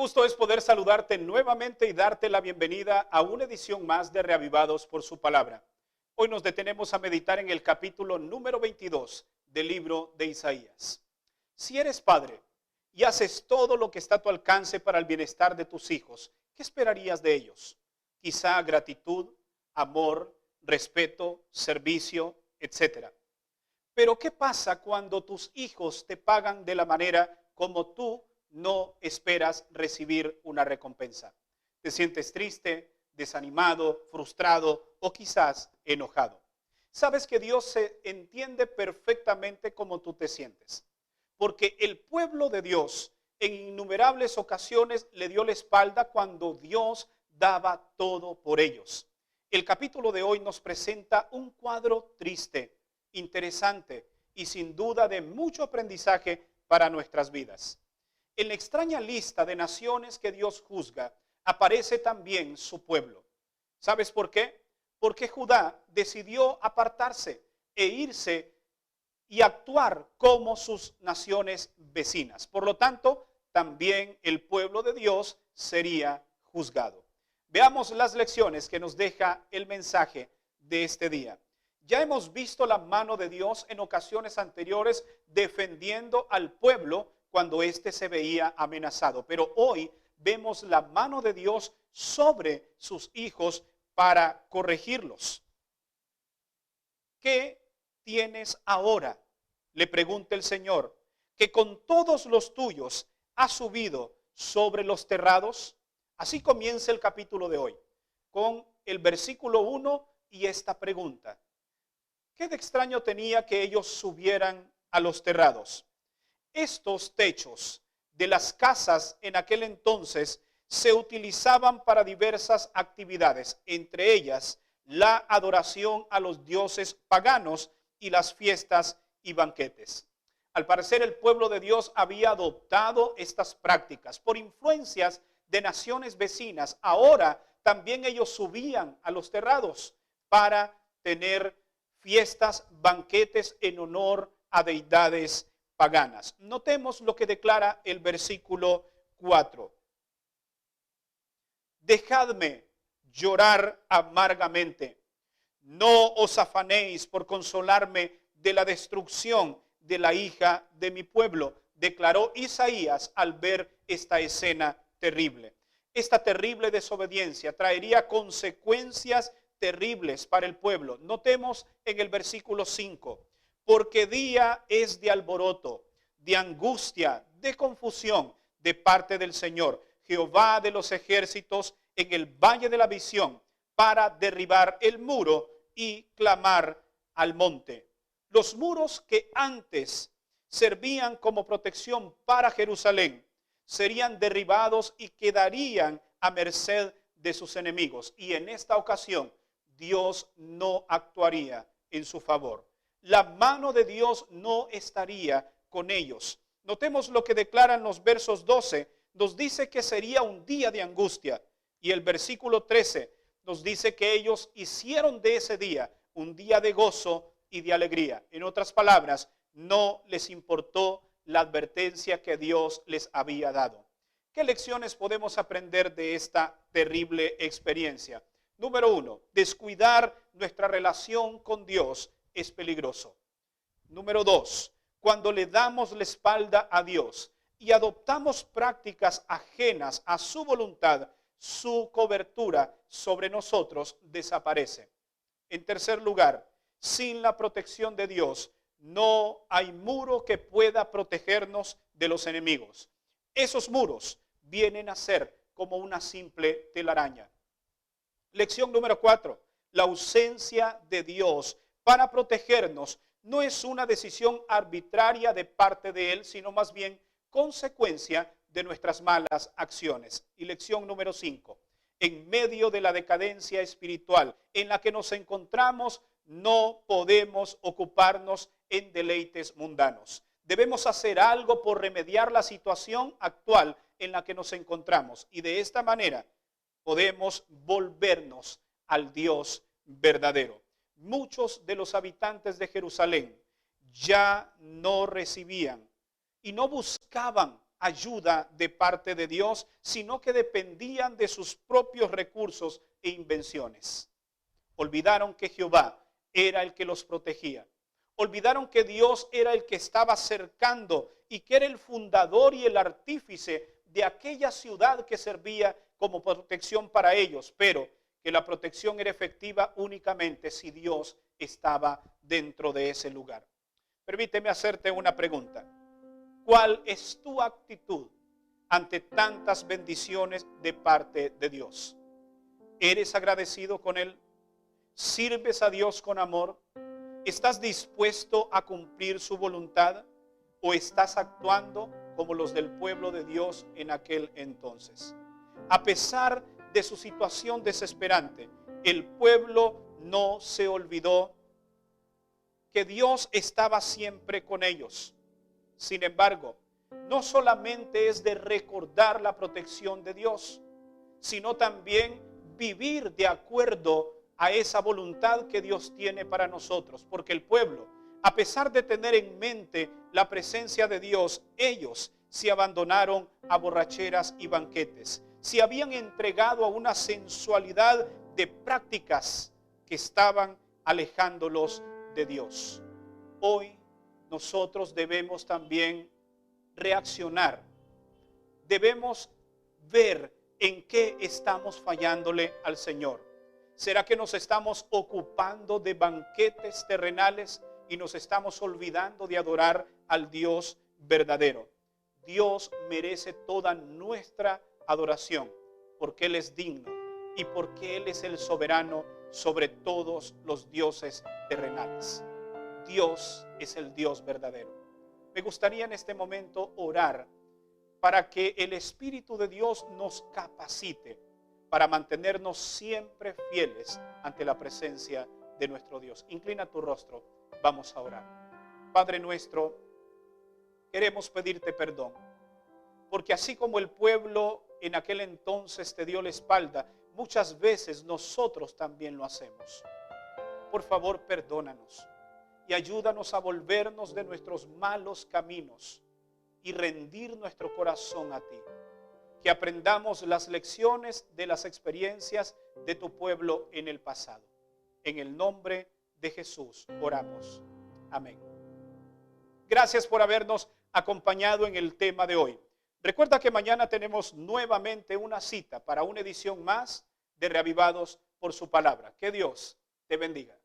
gusto es poder saludarte nuevamente y darte la bienvenida a una edición más de Reavivados por su palabra. Hoy nos detenemos a meditar en el capítulo número 22 del libro de Isaías. Si eres padre y haces todo lo que está a tu alcance para el bienestar de tus hijos, ¿qué esperarías de ellos? Quizá gratitud, amor, respeto, servicio, etc. Pero ¿qué pasa cuando tus hijos te pagan de la manera como tú no esperas recibir una recompensa? Te sientes triste, desanimado, frustrado o quizás enojado. Sabes que Dios se entiende perfectamente cómo tú te sientes, porque el pueblo de Dios en innumerables ocasiones le dio la espalda cuando Dios daba todo por ellos. El capítulo de hoy nos presenta un cuadro triste, interesante y sin duda de mucho aprendizaje para nuestras vidas. En la extraña lista de naciones que Dios juzga, aparece también su pueblo. ¿Sabes por qué? Porque Judá decidió apartarse e irse y actuar como sus naciones vecinas. Por lo tanto, también el pueblo de Dios sería juzgado. Veamos las lecciones que nos deja el mensaje de este día. Ya hemos visto la mano de Dios en ocasiones anteriores defendiendo al pueblo cuando éste se veía amenazado. Pero hoy vemos la mano de Dios sobre sus hijos para corregirlos. ¿Qué tienes ahora? Le pregunta el Señor, que con todos los tuyos has subido sobre los terrados. Así comienza el capítulo de hoy, con el versículo 1 y esta pregunta. ¿Qué de extraño tenía que ellos subieran a los terrados? Estos techos de las casas en aquel entonces se utilizaban para diversas actividades, entre ellas la adoración a los dioses paganos y las fiestas y banquetes. Al parecer el pueblo de Dios había adoptado estas prácticas por influencias de naciones vecinas. Ahora también ellos subían a los terrados para tener fiestas, banquetes en honor a deidades paganas. Notemos lo que declara el versículo 4. Dejadme llorar amargamente. No os afanéis por consolarme de la destrucción de la hija de mi pueblo, declaró Isaías al ver esta escena terrible. Esta terrible desobediencia traería consecuencias terribles para el pueblo. Notemos en el versículo 5. Porque día es de alboroto, de angustia, de confusión de parte del Señor, Jehová de los ejércitos, en el valle de la visión, para derribar el muro y clamar al monte. Los muros que antes servían como protección para Jerusalén serían derribados y quedarían a merced de sus enemigos. Y en esta ocasión Dios no actuaría en su favor. La mano de Dios no estaría con ellos. Notemos lo que declaran los versos 12. Nos dice que sería un día de angustia. Y el versículo 13 nos dice que ellos hicieron de ese día un día de gozo y de alegría. En otras palabras, no les importó la advertencia que Dios les había dado. ¿Qué lecciones podemos aprender de esta terrible experiencia? Número 1, descuidar nuestra relación con Dios es peligroso. Número 2, cuando le damos la espalda a Dios y adoptamos prácticas ajenas a su voluntad, su cobertura sobre nosotros desaparece. En tercer lugar, sin la protección de Dios, no hay muro que pueda protegernos de los enemigos. Esos muros vienen a ser como una simple telaraña. Lección número 4. La ausencia de Dios para protegernos no es una decisión arbitraria de parte de Él, sino más bien consecuencia de nuestras malas acciones. Y lección número 5. En medio de la decadencia espiritual en la que nos encontramos, no podemos ocuparnos en deleites mundanos. Debemos hacer algo por remediar la situación actual en la que nos encontramos. Y de esta manera podemos volvernos al Dios verdadero. Muchos de los habitantes de Jerusalén ya no recibían y no buscaban ayuda de parte de Dios, sino que dependían de sus propios recursos e invenciones. Olvidaron que Jehová era el que los protegía. Olvidaron que Dios era el que estaba cercando y que era el fundador y el artífice de aquella ciudad que servía como protección para ellos, pero que la protección era efectiva únicamente si Dios estaba dentro de ese lugar. Permíteme hacerte una pregunta. ¿Cuál es tu actitud ante tantas bendiciones de parte de Dios? ¿Eres agradecido con Él? ¿Sirves a Dios con amor? ¿Estás dispuesto a cumplir su voluntad? ¿O estás actuando como los del pueblo de Dios en aquel entonces? A pesar de su situación desesperante, el pueblo no se olvidó que Dios estaba siempre con ellos. Sin embargo, no solamente es de recordar la protección de Dios, sino también vivir de acuerdo a esa voluntad que Dios tiene para nosotros. Porque el pueblo, a pesar de tener en mente la presencia de Dios, ellos se abandonaron a borracheras y banquetes. Se habían entregado a una sensualidad de prácticas que estaban alejándolos de Dios. Hoy nosotros debemos también reaccionar. Debemos ver en qué estamos fallándole al Señor. ¿Será que nos estamos ocupando de banquetes terrenales y nos estamos olvidando de adorar al Dios verdadero? Dios merece toda nuestra adoración porque Él es digno y porque Él es el soberano sobre todos los dioses terrenales. Dios es el Dios verdadero. Me gustaría en este momento orar para que el Espíritu de Dios nos capacite para mantenernos siempre fieles ante la presencia de nuestro Dios. Inclina tu rostro, vamos a orar. Padre nuestro, queremos pedirte perdón, porque así como el pueblo en aquel entonces te dio la espalda, muchas veces nosotros también lo hacemos. Por favor, perdónanos y ayúdanos a volvernos de nuestros malos caminos y rendir nuestro corazón a ti. Que aprendamos las lecciones de las experiencias de tu pueblo en el pasado. En el nombre de Jesús oramos. Amén. Gracias por habernos acompañado en el tema de hoy. Recuerda que mañana tenemos nuevamente una cita para una edición más de Reavivados por su palabra. Que Dios te bendiga.